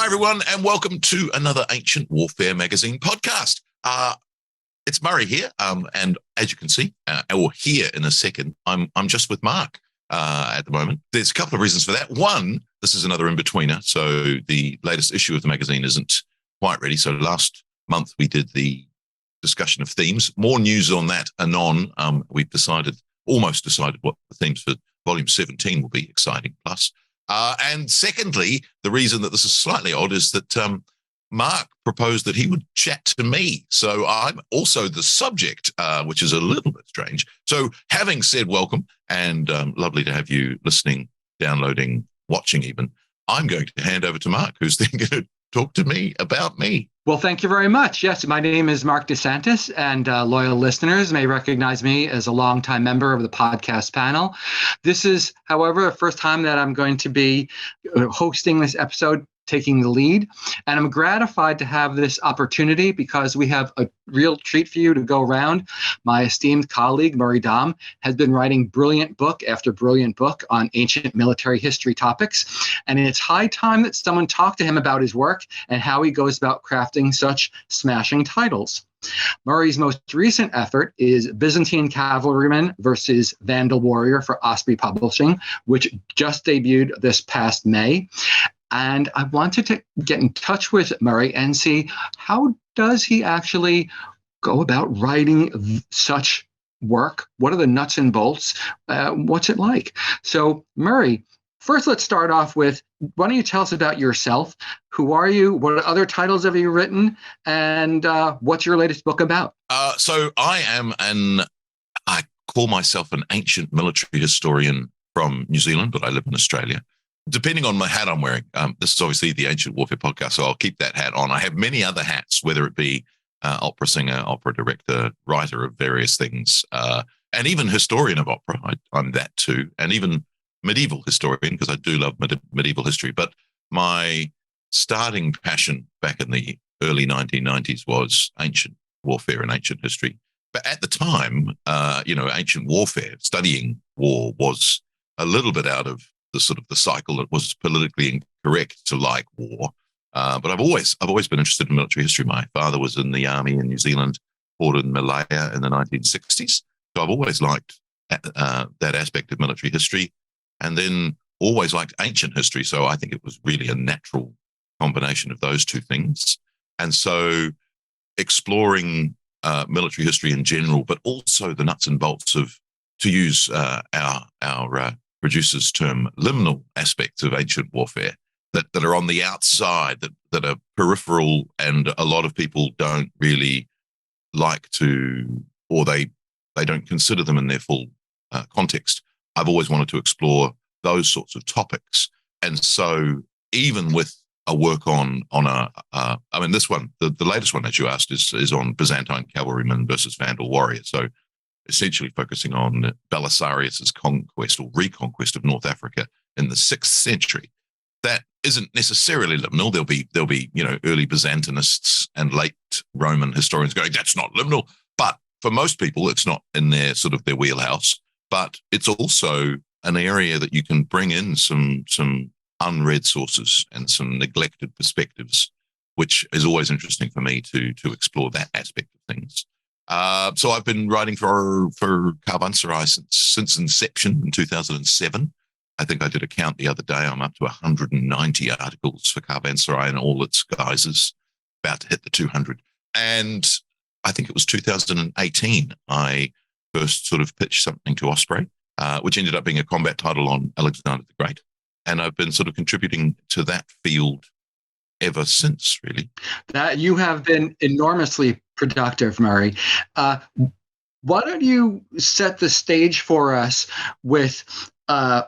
Hi, everyone, and welcome to another Ancient Warfare Magazine podcast. It's Murray here, and as you can see, or hear in a second, I'm just with Mark at the moment. There's a couple of reasons for that. One, this is another in-betweener, so the latest issue of the magazine isn't quite ready. So last month we did the discussion of themes. More news on that anon. We've almost decided what the themes for Volume 17 will be. Exciting plus. And secondly, the reason that this is slightly odd is that Mark proposed that he would chat to me. So I'm also the subject, which is a little bit strange. So having said welcome, and lovely to have you listening, downloading, watching even, I'm going to hand over to Mark, who's then going to talk to me about me. Well, thank you very much. Yes, my name is Marc De Santis, and loyal listeners may recognize me as a longtime member of the podcast panel. This is, however, the first time that I'm going to be hosting this episode, taking the lead, and I'm gratified to have this opportunity because we have a real treat for you to go around. My esteemed colleague, Murray Dahm, has been writing brilliant book after brilliant book on ancient military history topics, and it's high time that someone talk to him about his work and how he goes about crafting such smashing titles. Murray's most recent effort is Byzantine Cavalryman versus Vandal Warrior for Osprey Publishing, which just debuted this past May. And I wanted to get in touch with Murray and see how does he actually go about writing such work? What are the nuts and bolts? What's it like? So Murray, first let's start off with, why don't you tell us about yourself? Who are you? What other titles have you written? And what's your latest book about? So I call myself an ancient military historian from New Zealand, but I live in Australia. Depending on my hat I'm wearing, this is obviously the Ancient Warfare podcast, so I'll keep that hat on. I have many other hats, whether it be opera singer, opera director, writer of various things, and even historian of opera. I'm that too, and even medieval historian, because I do love medieval history. But my starting passion back in the early 1990s was ancient warfare and ancient history. But at the time, ancient warfare, studying war, was a little bit out of the sort of the cycle that was politically incorrect to like war. But I've always been interested in military history. My father was in the army in New Zealand, fought in Malaya in the 1960s. So I've always liked that aspect of military history, and then always liked ancient history. So I think it was really a natural combination of those two things. And so exploring military history in general, but also the nuts and bolts of, to use our producer's term, liminal aspects of ancient warfare that are on the outside, that are peripheral, and a lot of people don't really like to, or they don't consider them in their full context. I've always wanted to explore those sorts of topics. And so even with a work on this one, the latest one that you asked is on Byzantine cavalrymen versus Vandal warriors. So essentially focusing on Belisarius's conquest or reconquest of North Africa in the 6th century. That isn't necessarily liminal. There'll be early Byzantinists and late Roman historians going, that's not liminal. But for most people, it's not in their sort of their wheelhouse. But it's also an area that you can bring in some unread sources and some neglected perspectives, which is always interesting for me to explore that aspect of things. So I've been writing for Caravanserai since inception in 2007. I think I did a count the other day. I'm up to 190 articles for Caravanserai in all its guises, about to hit the 200. And I think it was 2018 I first sort of pitched something to Osprey, which ended up being a combat title on Alexander the Great. And I've been sort of contributing to that field ever since, really. That you have been enormously productive, Murray. Why don't you set the stage for us with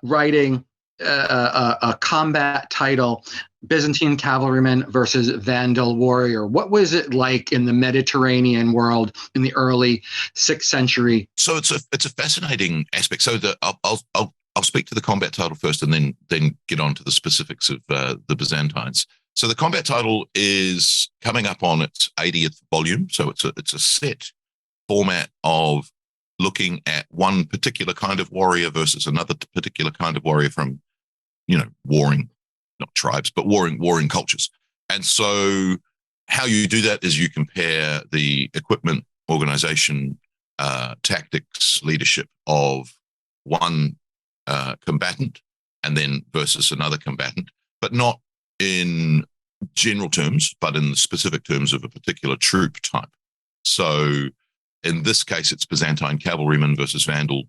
writing a combat title, Byzantine Cavalryman versus Vandal Warrior? What was it like in the Mediterranean world in the early 6th century? So it's a fascinating aspect. So I'll speak to the combat title first, and then get on to the specifics of the Byzantines. So the combat title is coming up on its 80th volume. So it's a set format of looking at one particular kind of warrior versus another particular kind of warrior from, warring, not tribes, but warring cultures. And so how you do that is you compare the equipment, organization, tactics, leadership of one combatant and then versus another combatant, but not in general terms, but in the specific terms of a particular troop type. So in this case, it's Byzantine cavalryman versus Vandal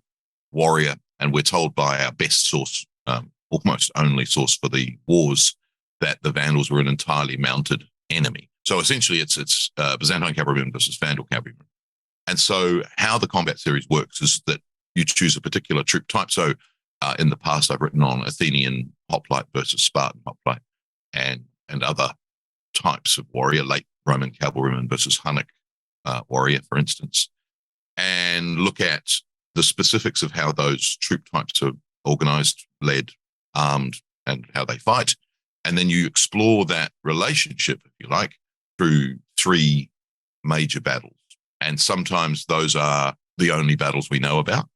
warrior. And we're told by our best source, almost only source for the wars, that the Vandals were an entirely mounted enemy. So essentially, it's Byzantine cavalryman versus Vandal cavalryman. And so how the combat series works is that you choose a particular troop type. So in the past, I've written on Athenian hoplite versus Spartan hoplite and other types of warrior, late Roman cavalryman versus Hunnic warrior, for instance, and look at the specifics of how those troop types are organized, led, armed, and how they fight. And then you explore that relationship, if you like, through three major battles. And sometimes those are the only battles we know about.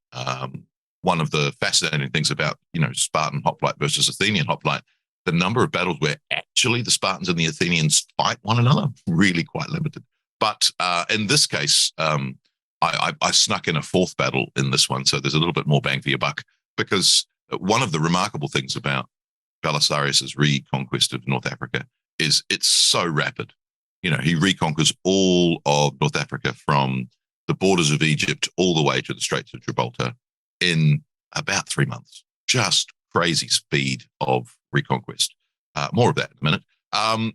One of the fascinating things about, Spartan hoplite versus Athenian hoplite, the number of battles where actually the Spartans and the Athenians fight one another, really quite limited. But in this case, I snuck in a fourth battle in this one, so there's a little bit more bang for your buck, because one of the remarkable things about Belisarius's reconquest of North Africa is it's so rapid. He reconquers all of North Africa from the borders of Egypt all the way to the Straits of Gibraltar in about 3 months. Just crazy speed of reconquest. More of that in a minute.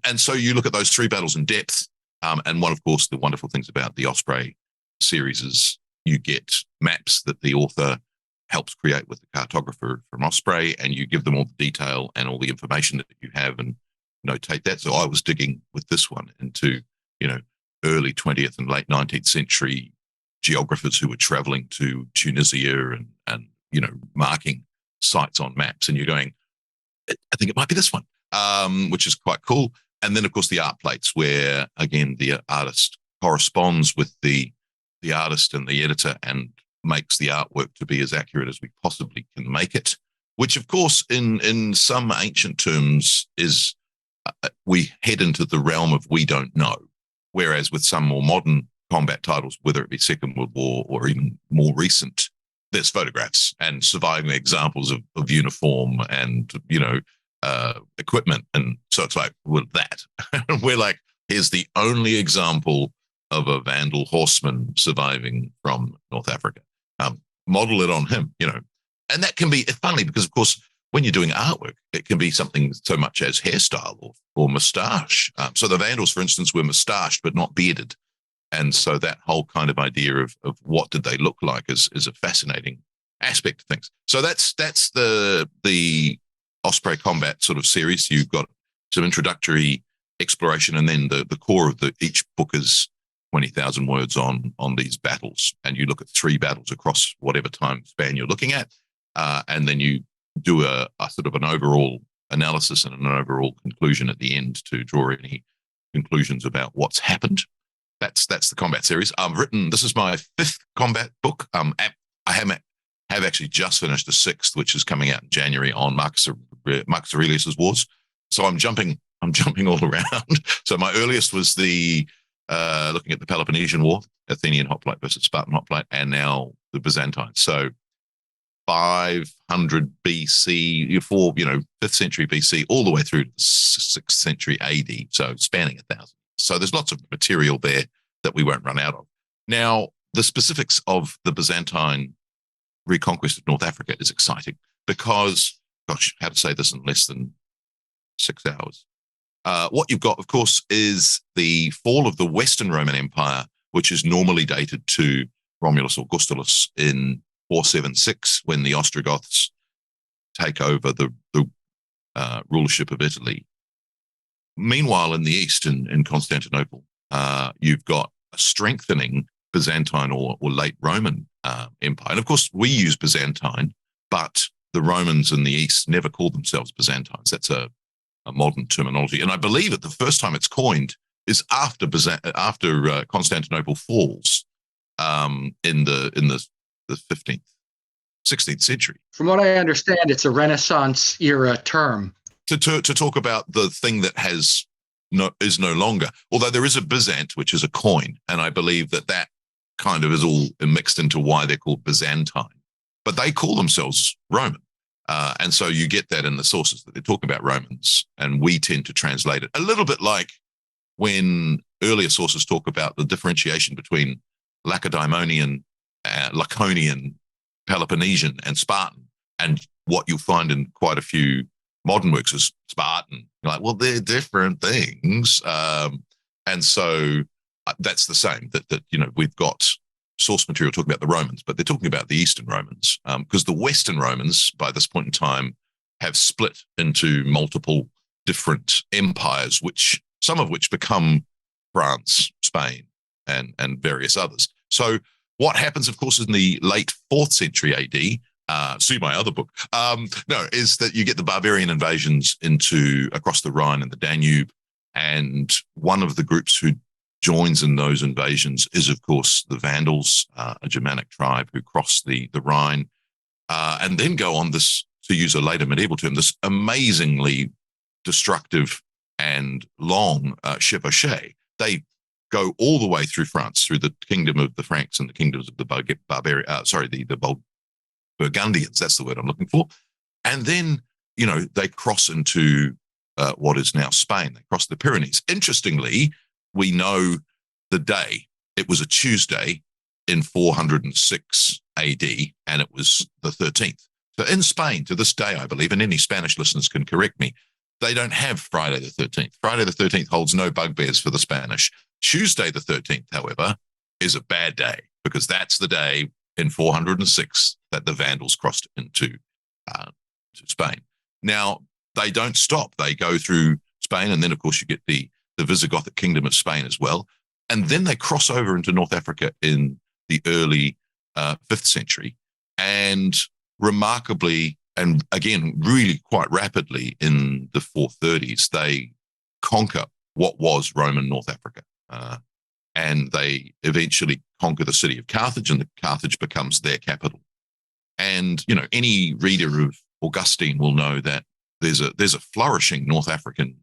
And so you look at those three battles in depth. And one, of course, the wonderful things about the Osprey series is you get maps that the author helps create with the cartographer from Osprey, and you give them all the detail and all the information that you have and notate that. So I was digging with this one into, early 20th and late 19th century geographers who were traveling to Tunisia and marking sites on maps. And you're going, I think it might be this one, which is quite cool. And then, of course, the art plates where, again, the artist corresponds with the artist and the editor and makes the artwork to be as accurate as we possibly can make it, which, of course, in some ancient terms is we head into the realm of we don't know. Whereas with some more modern combat titles, whether it be Second World War or even more recent, there's photographs and surviving examples of uniform and, equipment. And so it's like, with that, we're like, here's the only example of a Vandal horseman surviving from North Africa. Model it on him, and that can be funny because, of course, when you're doing artwork, it can be something so much as hairstyle or moustache. So the Vandals, for instance, were moustached but not bearded. And so that whole kind of idea of what did they look like is a fascinating aspect of things. So that's the Osprey combat sort of series. You've got some introductory exploration, and then the core of each book is 20,000 words on these battles. And you look at three battles across whatever time span you're looking at. And then you do a sort of an overall analysis and an overall conclusion at the end to draw any conclusions about what's happened. That's the combat series. This is my fifth combat book. I have actually just finished the sixth, which is coming out in January on Marcus Aurelius's Wars. So I'm jumping all around. So my earliest was looking at the Peloponnesian War, Athenian hoplite versus Spartan hoplite, and now the Byzantine. So 500 BC, 5th century BC, all the way through to the 6th century AD. So spanning 1,000. So there's lots of material there that we won't run out of. Now, the specifics of the Byzantine reconquest of North Africa is exciting because, how to say this in less than 6 hours? What you've got, of course, is the fall of the Western Roman Empire, which is normally dated to Romulus Augustulus in 476, when the Ostrogoths take over the rulership of Italy. Meanwhile, in the east, in Constantinople, you've got a strengthening Byzantine or late Roman empire. And of course, we use Byzantine, but the Romans in the east never called themselves Byzantines. That's a modern terminology. And I believe that the first time it's coined is after Constantinople falls in the 15th, 16th century. From what I understand, it's a Renaissance era term. To talk about the thing that has is no longer. Although there is a Byzant, which is a coin, and I believe that kind of is all mixed into why they're called Byzantine. But they call themselves Roman. And so you get that in the sources that they talk about Romans, and we tend to translate it a little bit like when earlier sources talk about the differentiation between Lacedaemonian, Laconian, Peloponnesian, and Spartan. And what you'll find in quite a few modern works is Spartan. You're like, well, they're different things. And so that's the same, that we've got source material talking about the Romans, but they're talking about the Eastern Romans, because the Western Romans, by this point in time, have split into multiple different empires, some of which become France, Spain, and various others. So what happens, of course, in the late 4th century AD, see my other book, is that you get the barbarian invasions across the Rhine and the Danube, and one of the groups who joins in those invasions is, of course, the Vandals, a Germanic tribe who cross the Rhine, and then go on this, to use a later medieval term, this amazingly destructive and long chevauchée. They go all the way through France, through the kingdom of the Franks and the kingdoms of the Burgundians. That's the word I'm looking for. And then, they cross into what is now Spain. They cross the Pyrenees. Interestingly, we know the day. It was a Tuesday in 406 AD, and it was the 13th. So in Spain, to this day, I believe, and any Spanish listeners can correct me, they don't have Friday the 13th. Friday the 13th holds no bugbears for the Spanish. Tuesday the 13th, however, is a bad day, because that's the day in 406 that the Vandals crossed into to Spain. Now, they don't stop. They go through Spain, and then, of course, you get the Visigothic kingdom of Spain as well. And then they cross over into North Africa in the early 5th century. And remarkably, and again, really quite rapidly in the 430s, they conquer what was Roman North Africa. And they eventually conquer the city of Carthage, and Carthage becomes their capital. And, any reader of Augustine will know that there's a flourishing North African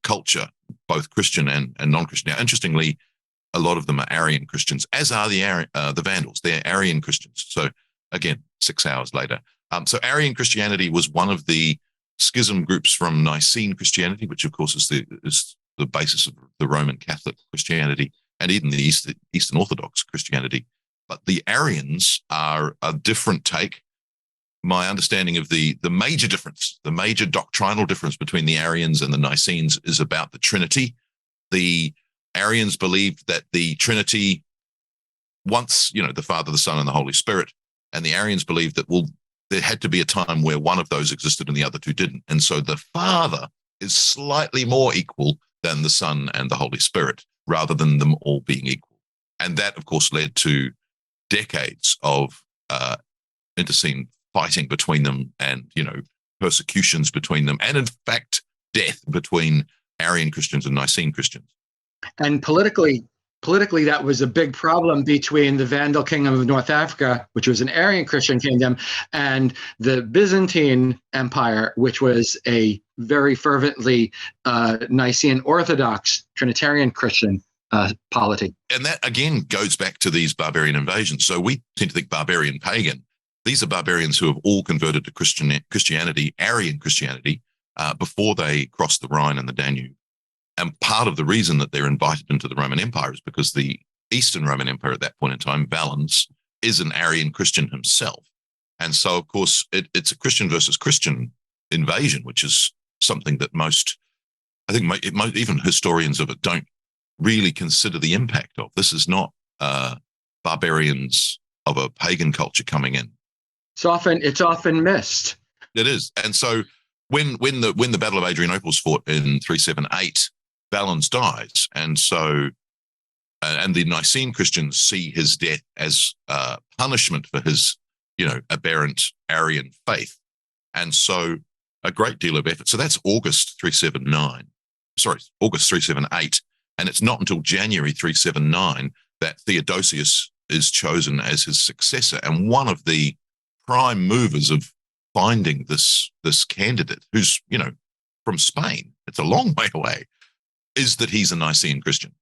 culture, both Christian and non-Christian. Now, interestingly, a lot of them are Arian Christians, as are the Vandals. They're Arian Christians. So again, 6 hours later. So Arian Christianity was one of the schism groups from Nicene Christianity, which of course is the basis of the Roman Catholic Christianity and even the Eastern Orthodox Christianity. But the Arians are a different take. My understanding of the major difference, the major doctrinal difference between the Arians and the Nicenes is about the Trinity. The Arians believed that the Trinity, once, the Father, the Son, and the Holy Spirit, and the Arians believed that, there had to be a time where one of those existed and the other two didn't. And so the Father is slightly more equal than the Son and the Holy Spirit, rather than them all being equal. And that, of course, led to decades of internecine fighting between them, and, persecutions between them, and in fact, death between Arian Christians and Nicene Christians. And politically, that was a big problem between the Vandal kingdom of North Africa, which was an Arian Christian kingdom, and the Byzantine Empire, which was a very fervently Nicene Orthodox Trinitarian Christian polity. And that, again, goes back to these barbarian invasions. So we tend to think barbarian pagan. These are barbarians who have all converted to Christianity, Arian Christianity, before they crossed the Rhine and the Danube. And part of the reason that they're invited into the Roman Empire is because the Eastern Roman Empire at that point in time, Valens, is an Arian Christian himself. And so, of course, it's a Christian versus Christian invasion, which is something that even historians of it don't really consider the impact of. This is not barbarians of a pagan culture coming in. It's often missed. It is. And so when the Battle of Adrianople was fought in 378, Valens dies. And so, and the Nicene Christians see his death as punishment for his, aberrant Arian faith. And so a great deal of effort. So that's August 378. And it's not until January 379 that Theodosius is chosen as his successor. And one of the prime movers of finding this candidate who's, from Spain, it's a long way away, is that he's a Nicene Christian.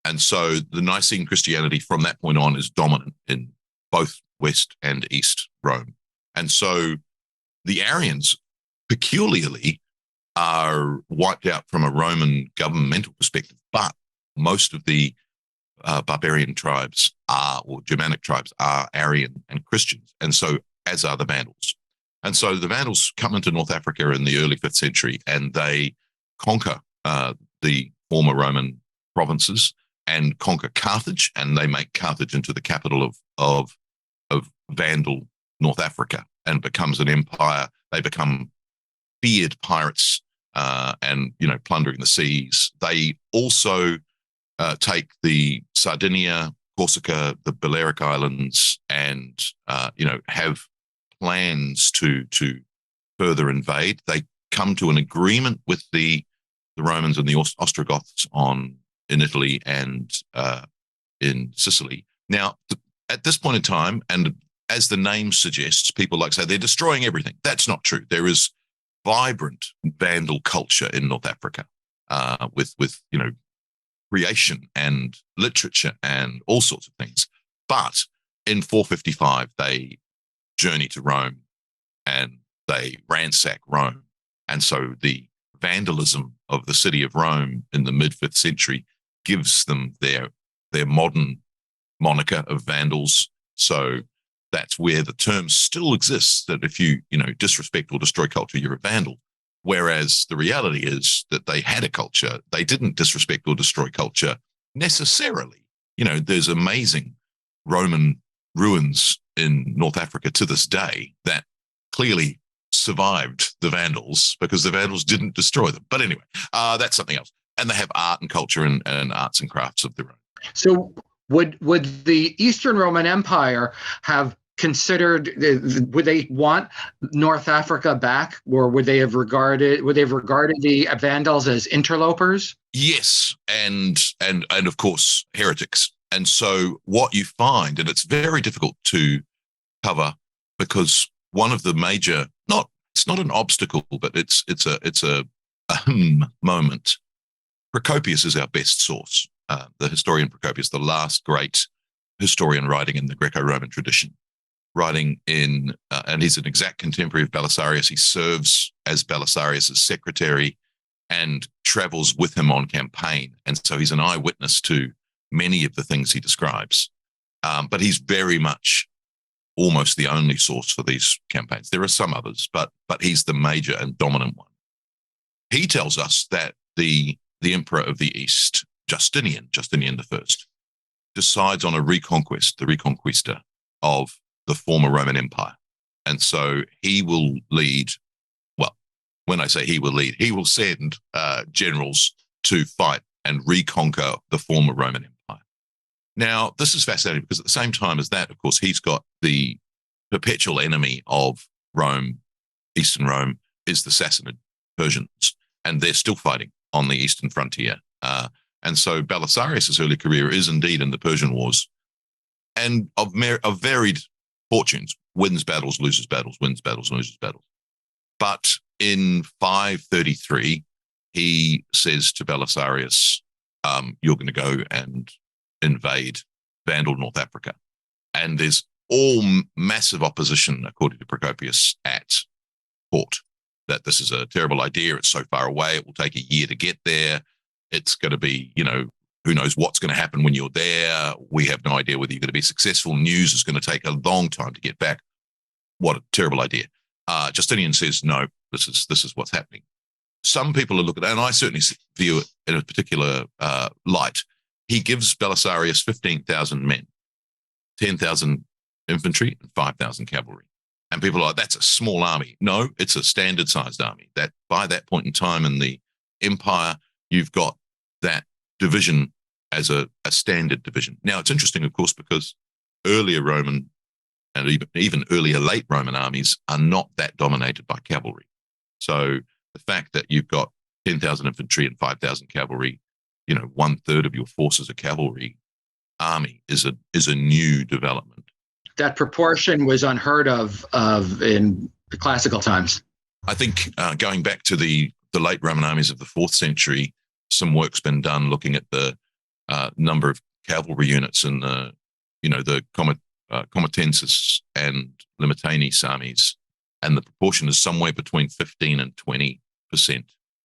And so the Nicene Christianity from that point on is dominant in both West and East Rome. And so the Arians peculiarly are wiped out from a Roman governmental perspective, but most of the barbarian tribes or Germanic tribes are Arian and Christians, and so as are the Vandals. And so the Vandals come into North Africa in the early 5th century, and they conquer the former Roman provinces and conquer Carthage, and they make Carthage into the capital of Vandal North Africa, and becomes an empire. They become feared pirates and plundering the seas. They also take the Sardinia, Corsica, the Balearic Islands, and have plans to further invade. They come to an agreement with the Romans and the Ostrogoths in Italy and in Sicily. Now, at this point in time, and as the name suggests, people like to say they're destroying everything. That's not true. There is vibrant Vandal culture in North Africa with creation and literature and all sorts of things. But in 455, they journey to Rome and they ransack Rome. And so the vandalism of the city of Rome in the mid-5th century gives them their modern moniker of Vandals. So that's where the term still exists, that if you disrespect or destroy culture, you're a Vandal. Whereas the reality is that they had a culture. They didn't disrespect or destroy culture necessarily. There's amazing Roman ruins in North Africa to this day that clearly survived the Vandals because the Vandals didn't destroy them. But anyway, that's something else. And they have art and culture and arts and crafts of their own. So would the Eastern Roman Empire have considered, would they want North Africa back, or would they have regarded the Vandals as interlopers? Yes, and of course heretics. And so what you find, and it's very difficult to cover because one of the major, it's not an obstacle, but it's a moment. Procopius is our best source. The historian Procopius, the last great historian writing in the Greco-Roman tradition, writing in, and he's an exact contemporary of Belisarius. He serves as Belisarius' secretary and travels with him on campaign. And so he's an eyewitness to many of the things he describes. But he's very much almost the only source for these campaigns. There are some others, but he's the major and dominant one. He tells us that the emperor of the East, Justinian I, decides on the reconquista of the former Roman Empire. And so he will lead, well, when I say he will lead, he will send generals to fight and reconquer the former Roman Empire. Now, this is fascinating because at the same time as that, of course, he's got the perpetual enemy of Rome, Eastern Rome, is the Sassanid Persians, and they're still fighting on the eastern frontier. And so Belisarius' early career is indeed in the Persian Wars, and of varied fortunes, wins battles, loses battles, wins battles, loses battles. But in 533, he says to Belisarius, you're going to go and invade Vandal North Africa. And there's all massive opposition, according to Procopius, at court, that this is a terrible idea. It's so far away. It will take a year to get there. It's going to be, who knows what's going to happen when you're there. We have no idea whether you're going to be successful. News is going to take a long time to get back. What a terrible idea. Justinian says, no, this is what's happening. Some people are looking at it, and I certainly view it in a particular light. He gives Belisarius 15,000 men, 10,000 infantry, and 5,000 cavalry. And people are like, that's a small army. No, it's a standard-sized army. That by that point in time in the empire, you've got that division as a standard division. Now, it's interesting, of course, because earlier Roman and even earlier late Roman armies are not that dominated by cavalry. So the fact that you've got 10,000 infantry and 5,000 cavalry, 1/3 of your force as a cavalry army is a new development. That proportion was unheard of in classical times. I think going back to the late Roman armies of the 4th century, some work's been done looking at the number of cavalry units in the Comitatensis and Limitanis armies, and the proportion is somewhere between 15 and 20%,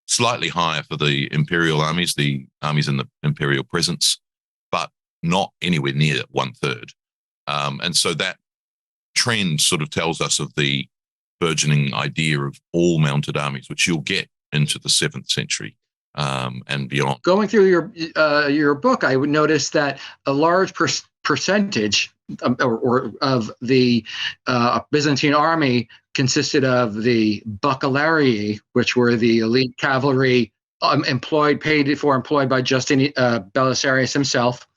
slightly higher for the imperial armies, the armies in the imperial presence, but not anywhere near 1/3. And so that trend sort of tells us of the burgeoning idea of all mounted armies, which you'll get into the 7th century and beyond. Going through your book, I would notice that a large percentage of the Byzantine army consisted of the bucellarii, which were the elite cavalry employed by Justin Belisarius himself.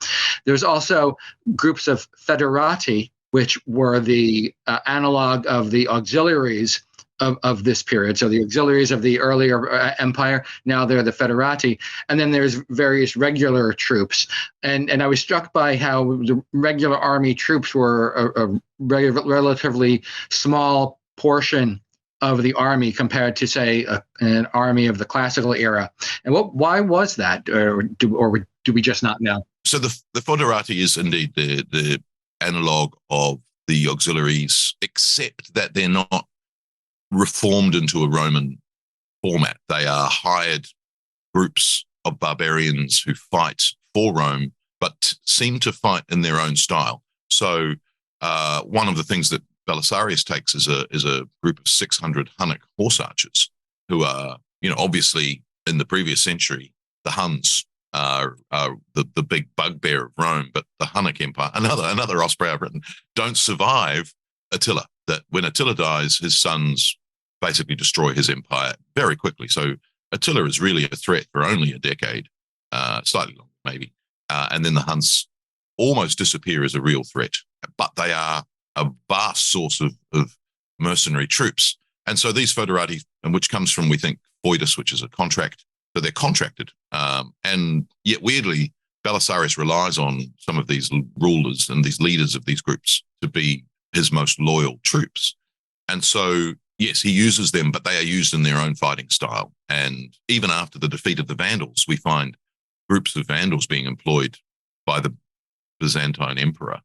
There's also groups of foederati, which were the analog of the auxiliaries of this period. So the auxiliaries of the earlier empire, now they're the foederati. And then there's various regular troops. And I was struck by how the regular army troops were a relatively small portion of the army compared to, say, an army of the classical era. And why was that? Or do we just not know? So the foederati is indeed the analog of the auxiliaries, except that they're not reformed into a Roman format. They are hired groups of barbarians who fight for Rome, but seem to fight in their own style. So one of the things that Belisarius takes is a group of 600 Hunnic horse archers who are, obviously in the previous century, the Huns are the big bugbear of Rome, but the Hunnic Empire, another Osprey I've written, don't survive Attila. That when Attila dies, his sons basically destroy his empire very quickly. So Attila is really a threat for only a decade, slightly longer maybe. And then the Huns almost disappear as a real threat, but they are a vast source of mercenary troops. And so these foederati, and which comes from, we think, foedus, which is a contract, so they're contracted. And yet weirdly, Belisarius relies on some of these rulers and these leaders of these groups to be his most loyal troops. And so, yes, he uses them, but they are used in their own fighting style. And even after the defeat of the Vandals, we find groups of Vandals being employed by the Byzantine emperor.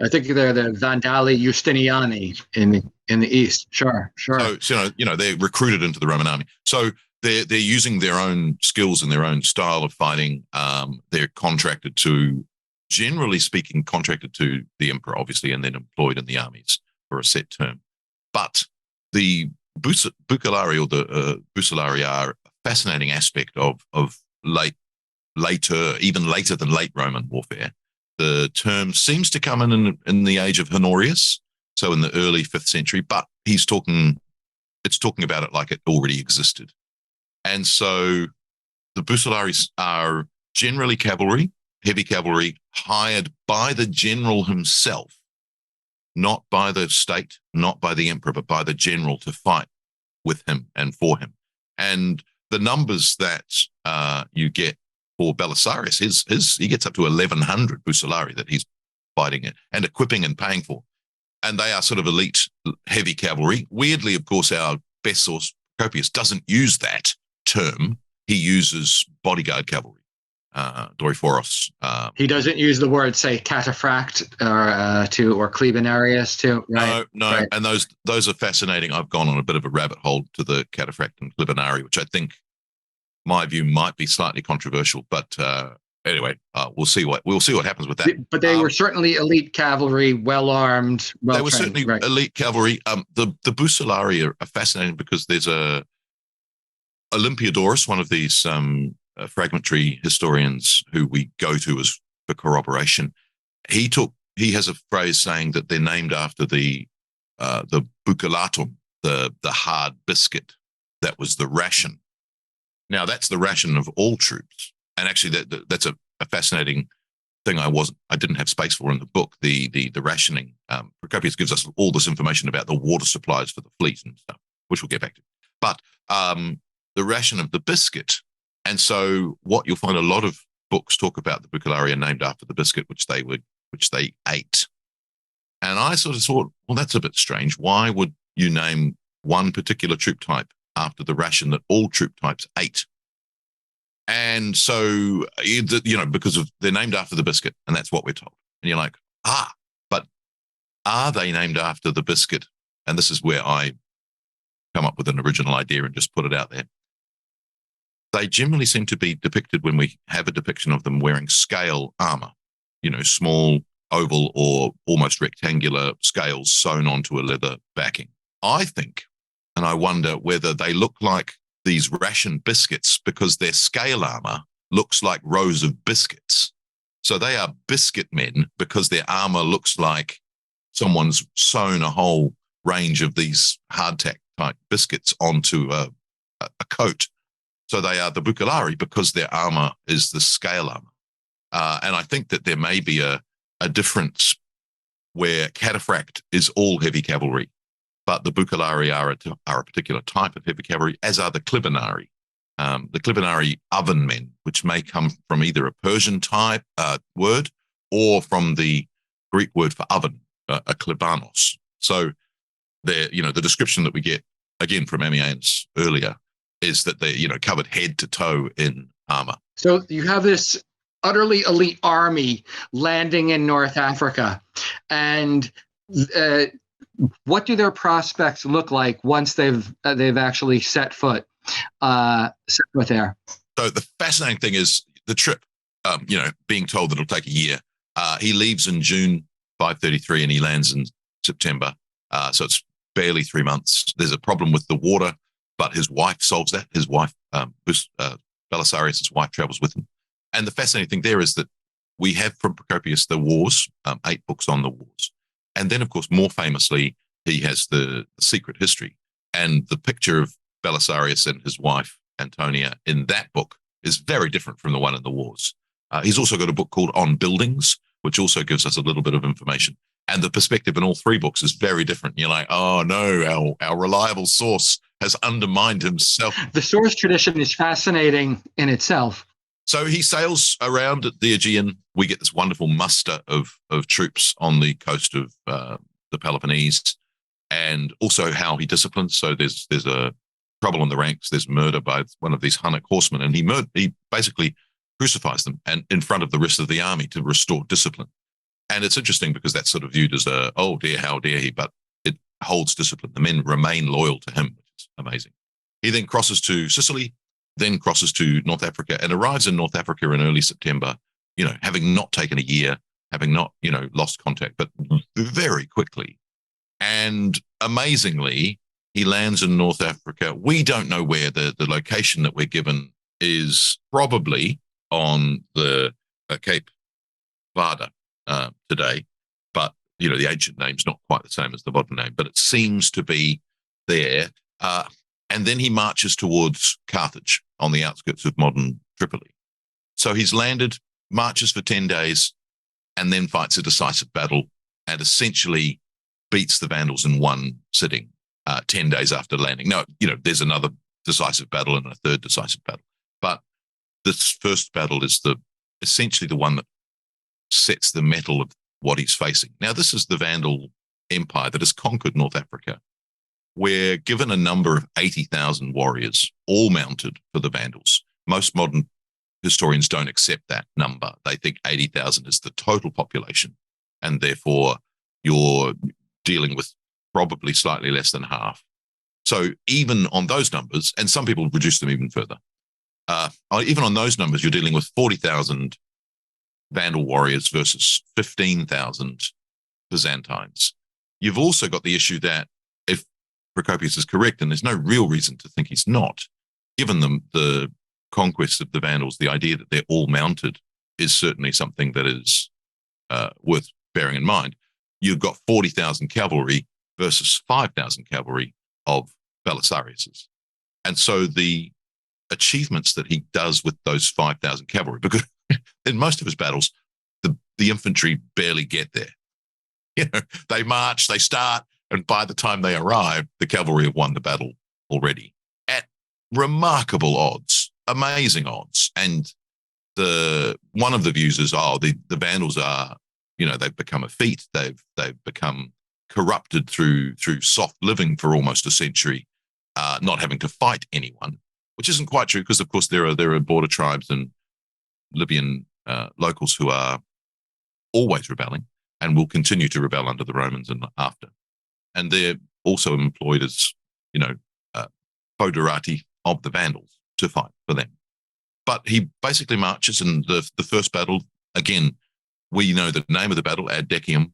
I think they're the Vandali Justiniani in the east. Sure. So they're recruited into the Roman army. So they're using their own skills and their own style of fighting. They're generally speaking, contracted to the emperor, obviously, and then employed in the armies for a set term. But the bucellarii or the bucellarii are a fascinating aspect of even later than late Roman warfare. The term seems to come in the age of Honorius, so in the early 5th century, but it's talking about it like it already existed. And so the bucellarii are generally cavalry, heavy cavalry, hired by the general himself, not by the state, not by the emperor, but by the general to fight with him and for him. And the numbers that you get for Belisarius, he gets up to 1,100 bucellarii that he's fighting it and equipping and paying for. And they are sort of elite heavy cavalry. Weirdly, of course, our best source, Procopius, doesn't use that term. He uses bodyguard cavalry, Doryphoros. He doesn't use the word, say, cataphract or Clebenarius too, right? No. Right. And those are fascinating. I've gone on a bit of a rabbit hole to the cataphract and Clebenari, which I think, my view, might be slightly controversial, but anyway, we'll see what happens with that. But they were certainly elite cavalry, well armed. They were certainly elite cavalry. The bucellarii are fascinating because there's Olympiodorus, one of these fragmentary historians who we go to as for corroboration. He has a phrase saying that they're named after the bucellatum, the hard biscuit that was the ration. Now, that's the ration of all troops. And actually, that's a fascinating thing I didn't have space for in the book, the rationing. Procopius gives us all this information about the water supplies for the fleet and stuff, which we'll get back to. But the ration of the biscuit. And so what you'll find a lot of books talk about the bucellarii are named after the biscuit, which they ate. And I sort of thought, well, that's a bit strange. Why would you name one particular troop type after the ration that all troop types ate? And so, because they're named after the biscuit, and that's what we're told. And you're like, but are they named after the biscuit? And this is where I come up with an original idea and just put it out there. They generally seem to be depicted when we have a depiction of them wearing scale armor, small, oval, or almost rectangular scales sewn onto a leather backing. I think, and I wonder whether they look like these ration biscuits because their scale armor looks like rows of biscuits. So they are biscuit men because their armor looks like someone's sewn a whole range of these hardtack type biscuits onto a coat. So they are the Bucalari because their armor is the scale armor. And I think that there may be a difference where Cataphract is all heavy cavalry, but the Bucalari are a particular type of heavy cavalry, as are the Clibinari. The Clibinari oven men, which may come from either a Persian type word or from the Greek word for oven, a klibanos. So the description that we get, again, from Ammianus earlier, is that they're, covered head to toe in armor. So you have this utterly elite army landing in North Africa. And what do their prospects look like once they've actually set foot there? So the fascinating thing is the trip, being told that it'll take a year. He leaves in June 533 and he lands in September. So it's barely 3 months. There's a problem with the water, but his wife solves that. His wife, Belisarius' wife, travels with him. And the fascinating thing there is that we have from Procopius the wars, 8 books on the wars. And then, of course, more famously, he has the secret history. And the picture of Belisarius and his wife, Antonia, in that book is very different from the one in the wars. He's also got a book called On Buildings, which also gives us a little bit of information. And the perspective in all 3 books is very different. You're like, oh, no, our reliable source has undermined himself. The source tradition is fascinating in itself. So he sails around at the Aegean. We get this wonderful muster of troops on the coast of the Peloponnese, and also how he disciplines. So there's a trouble in the ranks. There's murder by one of these Hunnic horsemen, and he basically crucifies them and in front of the rest of the army to restore discipline. And it's interesting because that's sort of viewed as oh dear, how dare he? But it holds discipline. The men remain loyal to him, which is amazing. He then crosses to Sicily, then crosses to North Africa and arrives in North Africa in early September, having not taken a year, having not, lost contact, but very quickly. And amazingly, he lands in North Africa. We don't know where the location that we're given is, probably on the Cape Verde today, but, the ancient name's not quite the same as the modern name, but it seems to be there. And then he marches towards Carthage on the outskirts of modern Tripoli. So he's landed, marches for 10 days, and then fights a decisive battle and essentially beats the Vandals in one sitting 10 days after landing. Now, there's another decisive battle and a third decisive battle. But this first battle is essentially the one that sets the mettle of what he's facing. Now, this is the Vandal Empire that has conquered North Africa. We're given a number of 80,000 warriors, all mounted for the Vandals. Most modern historians don't accept that number. They think 80,000 is the total population, and therefore you're dealing with probably slightly less than half. So even on those numbers, and some people reduce them even further, even on those numbers, you're dealing with 40,000 Vandal warriors versus 15,000 Byzantines. You've also got the issue that if Procopius is correct, and there's no real reason to think he's not, given them the conquest of the Vandals, the idea that they're all mounted is certainly something that is worth bearing in mind. You've got 40,000 cavalry versus 5,000 cavalry of Belisarius's. And so the achievements that he does with those 5,000 cavalry, because in most of his battles, the infantry barely get there. They march, they start, and by the time they arrive, the cavalry have won the battle already at remarkable odds, amazing odds. And one of the views is, the Vandals are, they've become effete. They've become corrupted through soft living for almost a century, not having to fight anyone. which isn't quite true because, of course, there are border tribes and Libyan locals who are always rebelling and will continue to rebel under the Romans and after. And they're also employed as, foederati of the Vandals to fight for them. But he basically marches in the first battle. Again, we know the name of the battle, Ad Decium,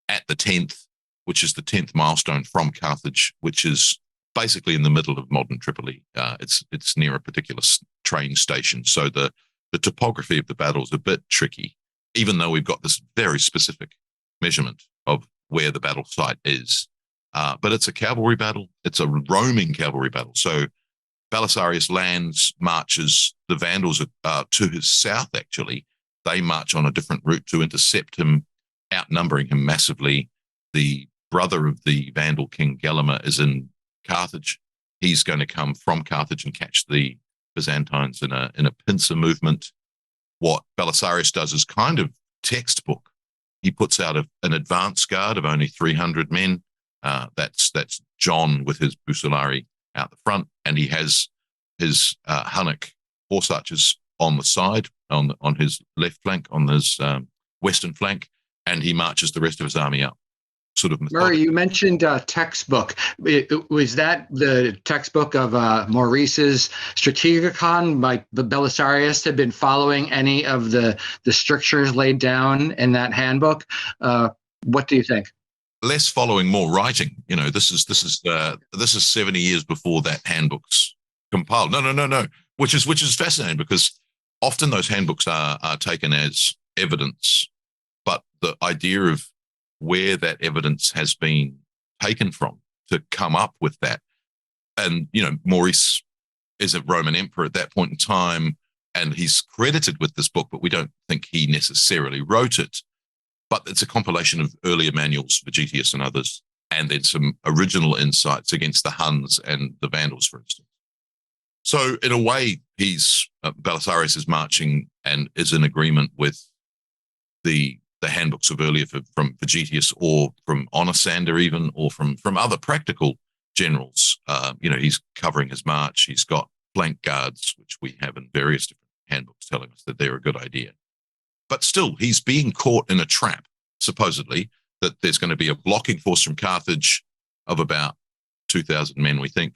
at the 10th, which is the 10th milestone from Carthage, which is basically in the middle of modern Tripoli. It's near a particular train station. So the topography of the battle is a bit tricky, even though we've got this very specific measurement of where the battle site is. But it's a cavalry battle. It's a roaming cavalry battle. So Belisarius lands, marches. The Vandals are to his south, actually. They march on a different route to intercept him, outnumbering him massively. The brother of the Vandal king, Gelimer, is in Carthage. He's going to come from Carthage and catch the Byzantines in a pincer movement. What Belisarius does is kind of textbook. He puts out an advance guard of only 300 men. That's John with his Bucellari out the front, and he has his Hunnic horse archers on the side, on his left flank, on his western flank, and he marches the rest of his army up. Sort of Murray, you mentioned textbook. Was that the textbook of Maurice's Strategicon? Like Belisarius had been following any of the strictures laid down in that handbook? What do you think? Less following, more writing. This is 70 years before that handbook's compiled. No. Which is fascinating because often those handbooks are taken as evidence, but the idea of where that evidence has been taken from to come up with that. And, Maurice is a Roman emperor at that point in time, and he's credited with this book, but we don't think he necessarily wrote it. But it's a compilation of earlier manuals, Vegetius and others, and then some original insights against the Huns and the Vandals, for instance. So in a way, Belisarius is marching and is in agreement with the handbooks of earlier from Vegetius or from Onosander even, or from other practical generals. He's covering his march. He's got flank guards, which we have in various different handbooks telling us that they're a good idea. But still, he's being caught in a trap, supposedly, that there's going to be a blocking force from Carthage of about 2,000 men, we think.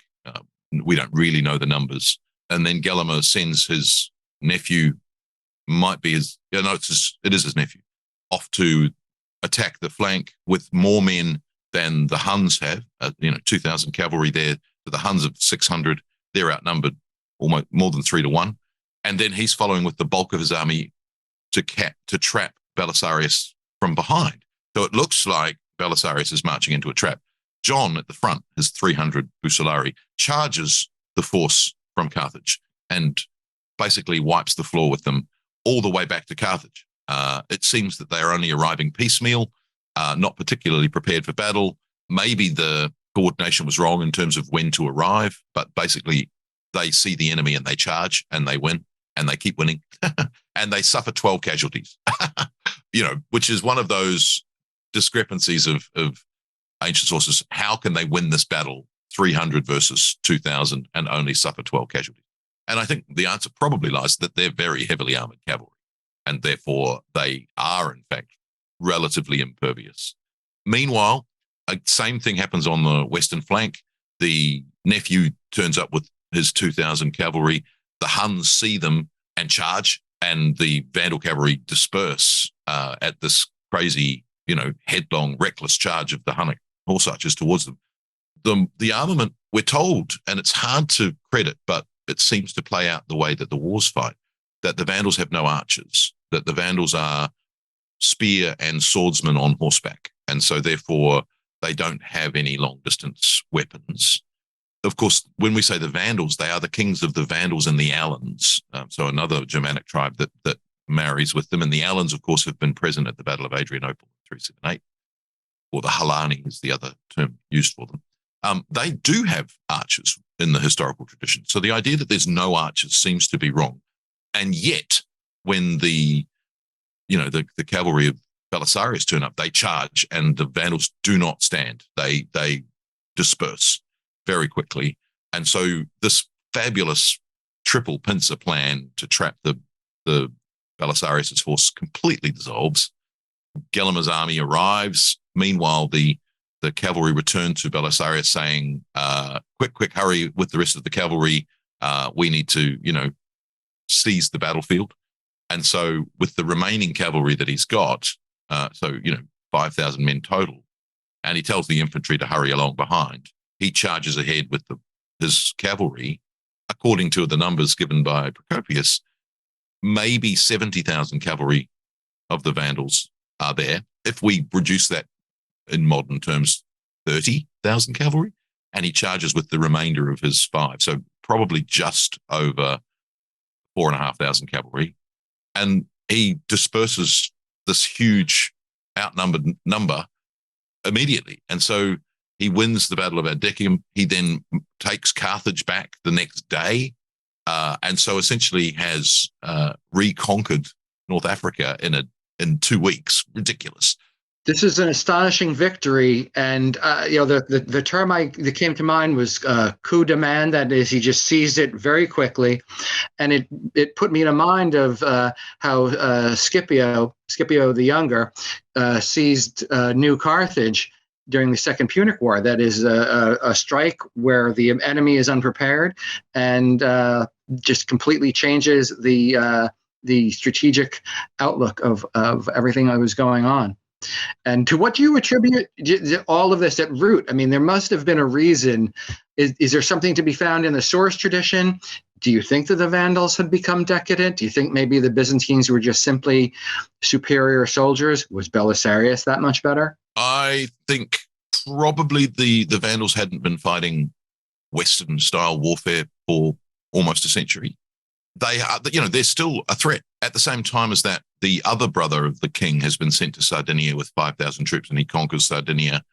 We don't really know the numbers. And then Gelimer sends his nephew, it is his nephew, off to attack the flank with more men than the Huns have. 2,000 cavalry there. To the Huns of 600, they're outnumbered almost more than 3-1. And then he's following with the bulk of his army to trap Belisarius from behind. So it looks like Belisarius is marching into a trap. John at the front, his 300 Bucellari, charges the force from Carthage and basically wipes the floor with them all the way back to Carthage. It seems that they are only arriving piecemeal, not particularly prepared for battle. Maybe the coordination was wrong in terms of when to arrive, but basically they see the enemy and they charge and they win and they keep winning and they suffer 12 casualties, which is one of those discrepancies of ancient sources. How can they win this battle 300 versus 2,000 and only suffer 12 casualties? And I think the answer probably lies that they're very heavily armored cavalry, and therefore they are, in fact, relatively impervious. Meanwhile, same thing happens on the western flank. The nephew turns up with his 2,000 cavalry. The Huns see them and charge, and the Vandal cavalry disperse at this crazy, headlong, reckless charge of the Hunnic horse archers towards them. The armament, we're told, and it's hard to credit, but it seems to play out the way that the wars fight, that the Vandals have no archers, that the Vandals are spear and swordsmen on horseback, and so therefore they don't have any long-distance weapons. Of course, when we say the Vandals, they are the kings of the Vandals and the Alans, so another Germanic tribe that marries with them. And the Alans, of course, have been present at the Battle of Adrianople in 378, or the Halani is the other term used for them. They do have archers in the historical tradition. So the idea that there's no archers seems to be wrong. And yet, when the cavalry of Belisarius turn up, they charge, and the Vandals do not stand. They disperse very quickly. And so this fabulous triple pincer plan to trap the Belisarius' force completely dissolves. Gelimer's army arrives. Meanwhile, the cavalry return to Belisarius saying, quick, hurry with the rest of the cavalry. We need to, seize the battlefield. And so with the remaining cavalry that he's got, 5,000 men total, and he tells the infantry to hurry along behind, he charges ahead with his cavalry. According to the numbers given by Procopius, maybe 70,000 cavalry of the Vandals are there. If we reduce that in modern terms, 30,000 cavalry, and he charges with the remainder of his 5. So probably just over 4,500 cavalry. And he disperses this huge outnumbered number immediately. And so he wins the Battle of Adicium. He then takes Carthage back the next day. And so essentially has reconquered North Africa in 2 weeks. Ridiculous. This is an astonishing victory, and the term that came to mind was coup de main. That is, he just seized it very quickly, and it put me in mind of how Scipio the Younger seized New Carthage during the Second Punic War. That is a strike where the enemy is unprepared and just completely changes the strategic outlook of everything that was going on. And to what do you attribute all of this at root? I mean, there must have been a reason. Is there something to be found in the source tradition? Do you think that the Vandals had become decadent? Do you think maybe the Byzantines were just simply superior soldiers? Was Belisarius that much better? I think probably the Vandals hadn't been fighting Western-style warfare for almost a century. They are, they're still a threat. At the same time as that, the other brother of the king has been sent to Sardinia with 5,000 troops, and he conquers Sardinia.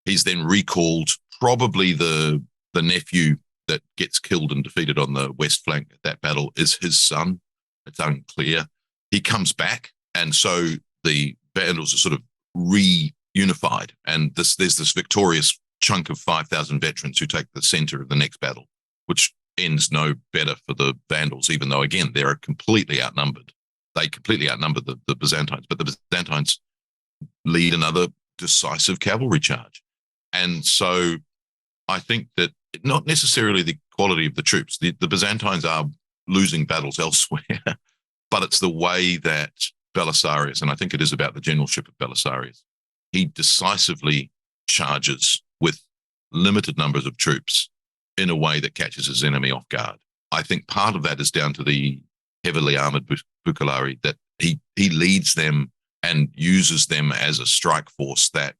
He's then recalled. Probably the nephew that gets killed and defeated on the west flank at that battle is his son. It's unclear. He comes back, and so the Vandals are sort of reunified, and there's this victorious chunk of 5,000 veterans who take the center of the next battle, which ends no better for the Vandals, even though, again, they're completely outnumbered. They completely outnumber the Byzantines, but the Byzantines lead another decisive cavalry charge. And so I think that not necessarily the quality of the troops, the Byzantines are losing battles elsewhere, but it's the way that Belisarius, and I think it is about the generalship of Belisarius, he decisively charges with limited numbers of troops in a way that catches his enemy off guard. I think part of that is down to the heavily armored Bucellari, that he leads them and uses them as a strike force that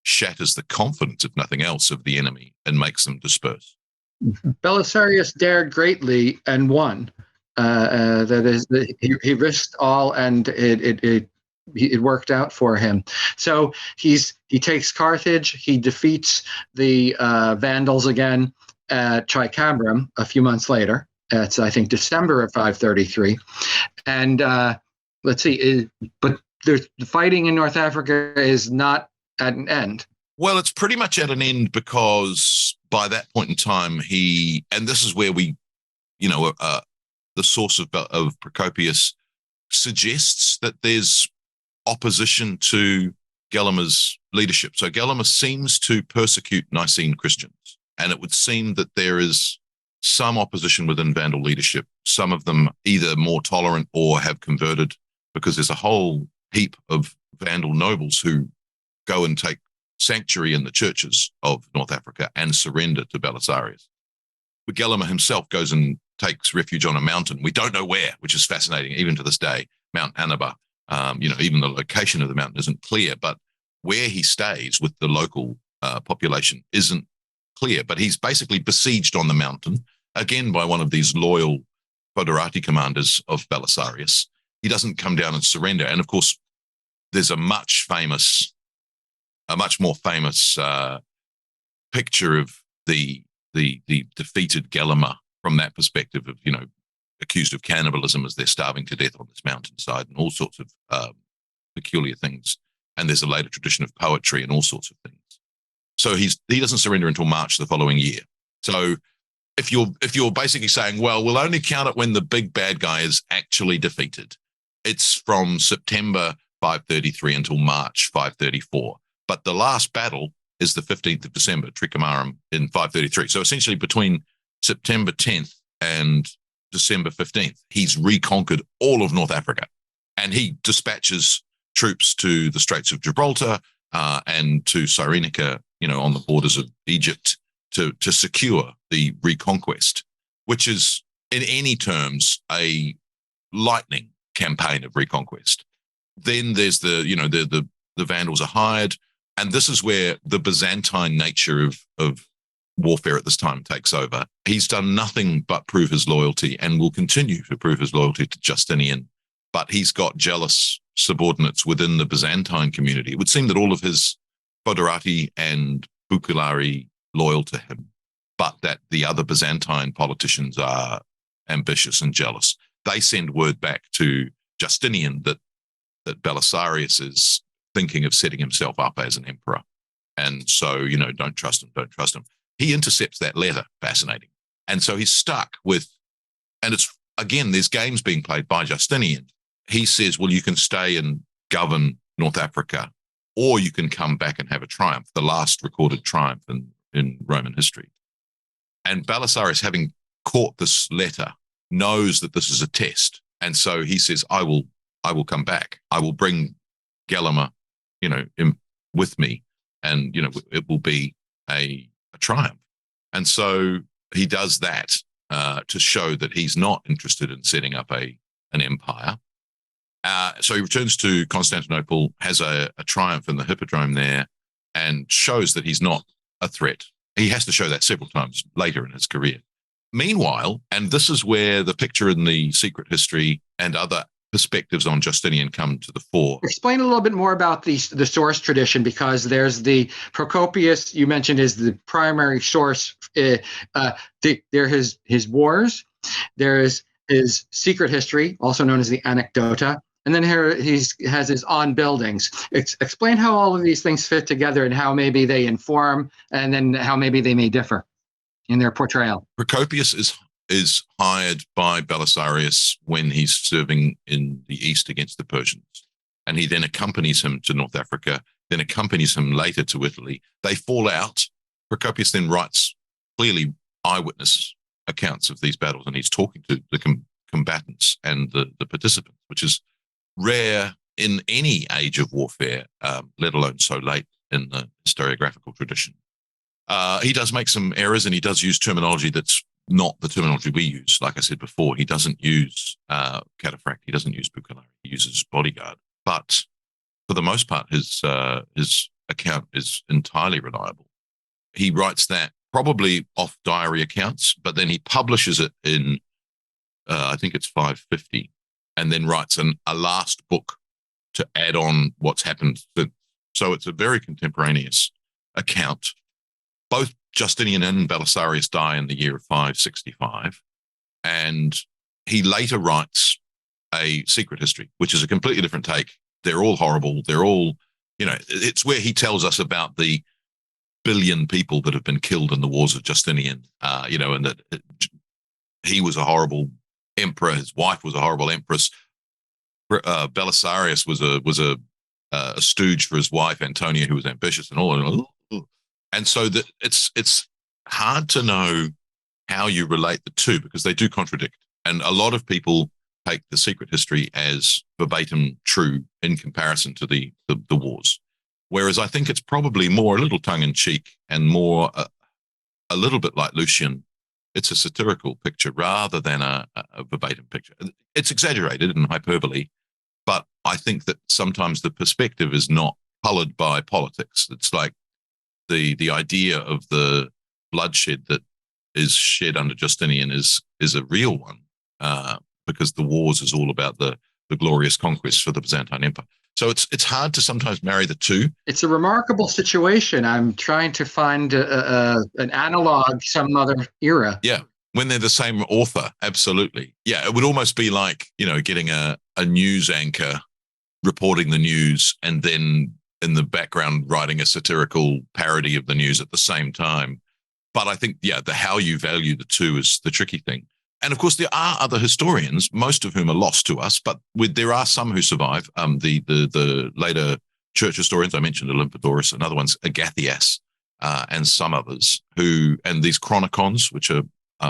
shatters the confidence, if nothing else, of the enemy and makes them disperse. Belisarius dared greatly and won. That is, he risked all, and it worked out for him. So he takes Carthage. He defeats the Vandals again at Tricambrum a few months later. It's, I think, December of 533. And let's see, but the fighting in North Africa is not at an end. Well, it's pretty much at an end, because by that point in time, and this is where we, the source of Procopius suggests that there's opposition to Gelimer's leadership. So Gelimer seems to persecute Nicene Christians, and it would seem that there is some opposition within Vandal leadership. Some of them either more tolerant or have converted, because there's a whole heap of Vandal nobles who go and take sanctuary in the churches of North Africa and surrender to Belisarius. But Gelimer himself goes and takes refuge on a mountain. We don't know where, which is fascinating, even to this day, Mount Annaba. Even the location of the mountain isn't clear, but where he stays with the local population isn't clear. But he's basically besieged on the mountain, again by one of these loyal foederati commanders of Belisarius. He doesn't come down and surrender. And of course, there's a much more famous picture of the defeated Gelimer from that perspective of, accused of cannibalism as they're starving to death on this mountainside and all sorts of peculiar things. And there's a later tradition of poetry and all sorts of things. So he doesn't surrender until March the following year. So if you're basically saying, well, we'll only count it when the big bad guy is actually defeated, it's from September 533 until March 534. But the last battle is the 15th of December, Tricamarum, in 533. So essentially between September 10th and December 15th, he's reconquered all of North Africa. And he dispatches troops to the Straits of Gibraltar and to Cyrenaica, on the borders of Egypt to secure the reconquest, which is in any terms a lightning campaign of reconquest. Then there's the Vandals are hired, and this is where the Byzantine nature of warfare at this time takes over. He's done nothing but prove his loyalty and will continue to prove his loyalty to Justinian, but he's got jealous subordinates within the Byzantine community. It would seem that all of his foederati and bucellari loyal to him, but that the other Byzantine politicians are ambitious and jealous. They send word back to Justinian that Belisarius is thinking of setting himself up as an emperor. And so, don't trust him. He intercepts that letter, fascinating. And so he's stuck with, and it's, again, there's games being played by Justinian. He says, well, you can stay and govern North Africa, or you can come back and have a triumph, the last recorded triumph in Roman history. And Belisarius, having caught this letter, knows that this is a test. And so he says, I will come back. I will bring Gelimer, with me, and, it will be a triumph. And so he does that to show that he's not interested in setting up an empire. So he returns to Constantinople, has a triumph in the Hippodrome there, and shows that he's not a threat. He has to show that several times later in his career. Meanwhile, and this is where the picture in the Secret History and other perspectives on Justinian come to the fore. Explain a little bit more about the source tradition, because there's the Procopius you mentioned is the primary source. There his wars. There is his secret history, also known as the Anecdota. And then here he has his On Buildings. Explain how all of these things fit together and how maybe they inform, and then how maybe they may differ in their portrayal. Procopius is hired by Belisarius when he's serving in the east against the Persians. And he then accompanies him to North Africa, then accompanies him later to Italy. They fall out. Procopius then writes clearly eyewitness accounts of these battles, and he's talking to the combatants and the participants, which is rare in any age of warfare, let alone so late in the historiographical tradition. He does make some errors, and he does use terminology that's not the terminology we use. Like I said before, he doesn't use cataphract, he doesn't use bucellari, he uses bodyguard. But for the most part, his account is entirely reliable. He writes that probably off diary accounts, but then he publishes it in, I think it's 550, and then writes a last book to add on what's happened since. So it's a very contemporaneous account. Both Justinian and Belisarius die in the year of 565, and he later writes a secret history, which is a completely different take. They're all horrible. They're all, it's where he tells us about the billion people that have been killed in the wars of Justinian, and that he was a horrible emperor. His wife was a horrible empress. Belisarius was a stooge for his wife, Antonia, who was ambitious and all. And so that it's hard to know how you relate the two, because they do contradict. And a lot of people take the secret history as verbatim true in comparison to the wars. Whereas I think it's probably more a little tongue-in-cheek and more a little bit like Lucian. It's a satirical picture rather than a verbatim picture. It's exaggerated and hyperbole, but I think that sometimes the perspective is not colored by politics. It's like the idea of the bloodshed that is shed under Justinian is a real one, because the wars is all about the glorious conquest for the Byzantine Empire. So it's hard to sometimes marry the two. It's a remarkable situation. I'm trying to find an analog, some other era. Yeah, when they're the same author, absolutely. Yeah, it would almost be like, getting a news anchor reporting the news and then in the background writing a satirical parody of the news at the same time. But I think, the how you value the two is the tricky thing. And of course, there are other historians, most of whom are lost to us, but there are some who survive. The later church historians, I mentioned Olympiodorus, another one's Agathias, and some others and these chronicons, which are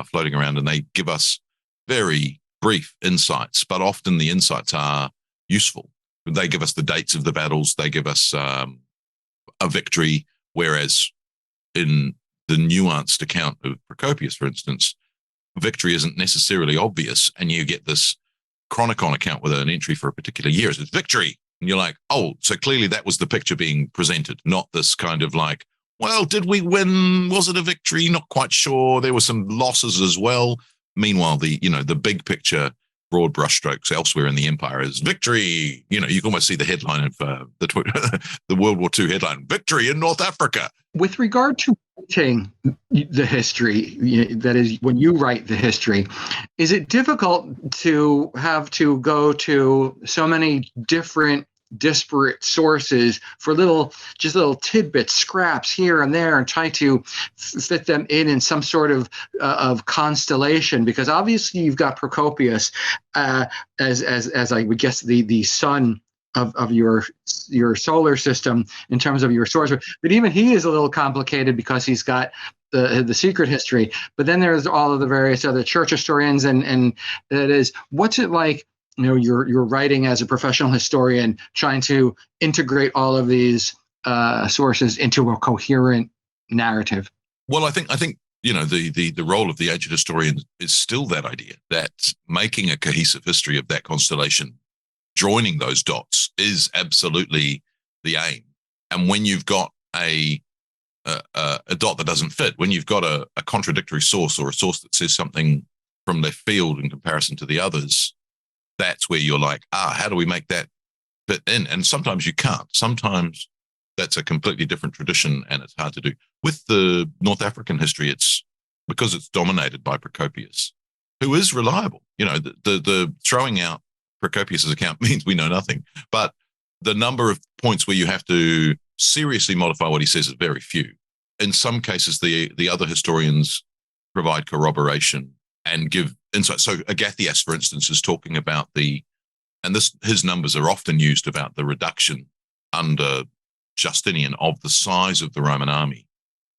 floating around, and they give us very brief insights, but often the insights are useful. They give us the dates of the battles, they give us a victory, whereas in the nuanced account of Procopius, for instance, victory isn't necessarily obvious, and you get this chronicon account with an entry for a particular year. It says victory, and you're like, oh, so clearly that was the picture being presented, not this kind of like, well, did we win? Was it a victory? Not quite sure. There were some losses as well. Meanwhile, the big picture, broad brushstrokes elsewhere in the empire is victory. You can almost see the headline of the World War II headline, victory in North Africa. With regard to writing the history, that is, when you write the history, is it difficult to have to go to so many different disparate sources for little tidbits, scraps here and there, and try to fit them in some sort of constellation? Because obviously you've got Procopius as I would guess the sun of your solar system in terms of your source, but even he is a little complicated because he's got the secret history. But then there's all of the various other church historians, and that is, what's it like? You're writing as a professional historian, trying to integrate all of these sources into a coherent narrative. Well, I think the role of the ancient historian is still that idea, that making a cohesive history of that constellation, joining those dots, is absolutely the aim. And when you've got a dot that doesn't fit, when you've got a contradictory source, or a source that says something from left field in comparison to the others, that's where you're like, how do we make that fit in? And sometimes you can't. Sometimes that's a completely different tradition, and it's hard to do. With the North African history, it's because it's dominated by Procopius, who is reliable. The throwing out Procopius's account means we know nothing. But the number of points where you have to seriously modify what he says is very few. In some cases, the other historians provide corroboration and give insight. So Agathias, for instance, is talking about his numbers are often used about the reduction under Justinian of the size of the Roman army.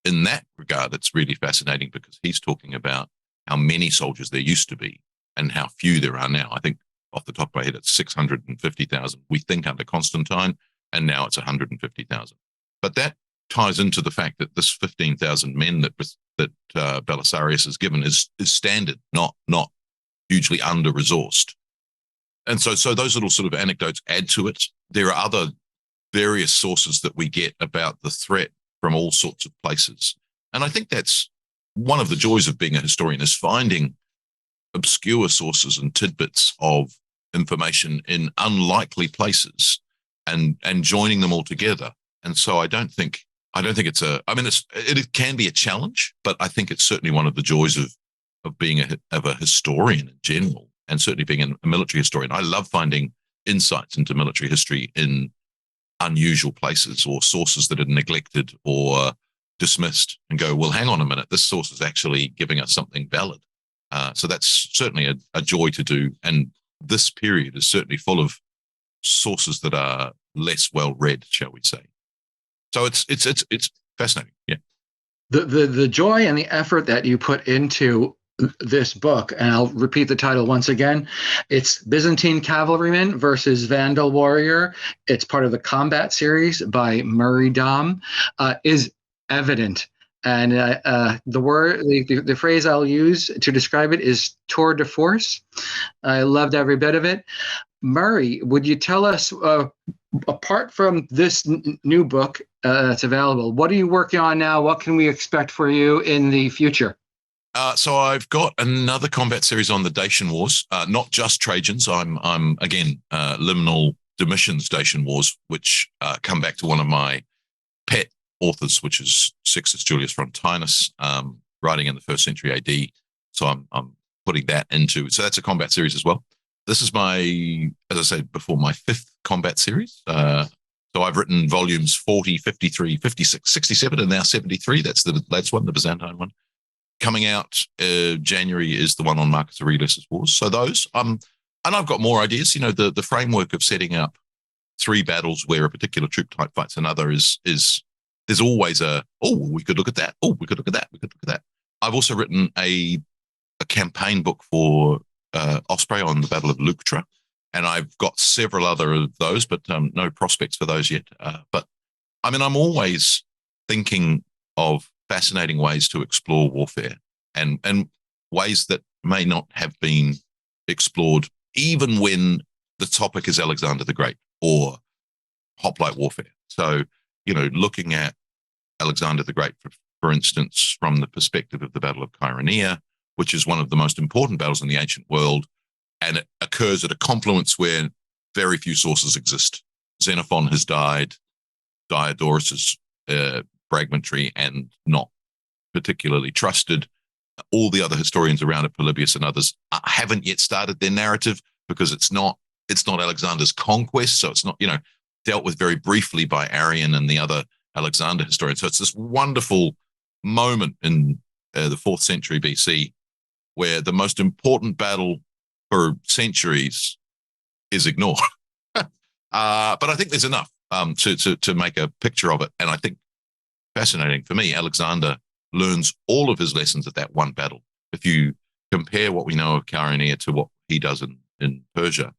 In that regard, it's really fascinating because he's talking about how many soldiers there used to be and how few there are now. I think off the top of my head, it's 650,000. We think under Constantine, and now it's 150,000. But that ties into the fact that this 15,000 men that Belisarius has given is standard, not hugely under-resourced. And so those little sort of anecdotes add to it. There are other various sources that we get about the threat from all sorts of places. And I think that's one of the joys of being a historian, is finding obscure sources and tidbits of information in unlikely places and joining them all together. And so I don't think it can be a challenge, but I think it's certainly one of the joys of being a historian in general, and certainly being a military historian. I love finding insights into military history in unusual places, or sources that are neglected or dismissed, and go, well, hang on a minute, this source is actually giving us something valid. So that's certainly a joy to do. And this period is certainly full of sources that are less well read, shall we say. So it's fascinating. Yeah. The joy and the effort that you put into this book, and I'll repeat the title once again. It's Byzantine Cavalryman versus Vandal Warrior. It's part of the Combat series by Murray Dahm, is evident. And the phrase I'll use to describe it is tour de force. I loved every bit of it. Murray, would you tell us, apart from this new book that's available, what are you working on now? What can we expect for you in the future? So I've got another combat series on the Dacian Wars, not just Trajans. I'm again, liminal Domitian's Dacian Wars, which come back to one of my pet authors, which is Sextus Julius Frontinus, writing in the 1st century AD. So I'm putting that into, so that's a combat series as well. This is as I said before, my 5th combat series. So So I've written volumes 40, 53, 56, 67, and now 73. That's the latest one, the Byzantine one. Coming out January is the one on Marcus Aurelius' Wars. So those, and I've got more ideas. The framework of setting up 3 battles where a particular troop type fights another is there's always we could look at that. We could look at that. We could look at that. I've also written a campaign book for Osprey on the Battle of Leuctra. And I've got several other of those, but no prospects for those yet. But I mean, I'm always thinking of fascinating ways to explore warfare and ways that may not have been explored, even when the topic is Alexander the Great or hoplite warfare. So, looking at Alexander the Great, for instance, from the perspective of the Battle of Chaeronea, which is one of the most important battles in the ancient world, and it occurs at a confluence where very few sources exist. Xenophon has died, Diodorus is fragmentary and not particularly trusted. All the other historians around it, Polybius and others, haven't yet started their narrative because it's not Alexander's conquest, so it's not dealt with very briefly by Arrian and the other Alexander historians. So it's this wonderful moment in the 4th century BC where the most important battle for centuries is ignored. But I think there's enough to make a picture of it. And I think fascinating for me, Alexander learns all of his lessons at that one battle. If you compare what we know of Chaeronea to what he does in Persia,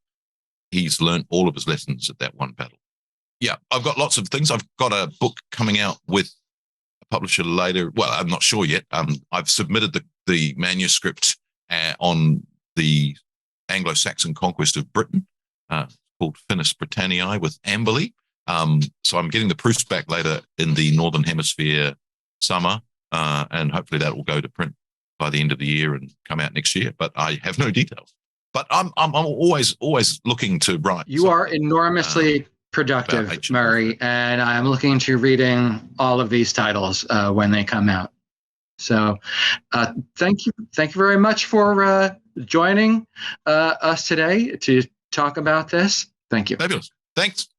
he's learned all of his lessons at that one battle. Yeah, I've got lots of things. I've got a book coming out with a publisher later. Well, I'm not sure yet. I've submitted the manuscript on the Anglo-Saxon conquest of Britain, called Finis Britanniae with Amberley. So I'm getting the proofs back later in the Northern Hemisphere summer, and hopefully that will go to print by the end of the year and come out next year. But I have no details. But I'm always looking to write. You are enormously productive, Murray, and I'm looking to reading all of these titles when they come out. So thank you very much for joining us today to talk about this. Thank you. Fabulous. Thanks.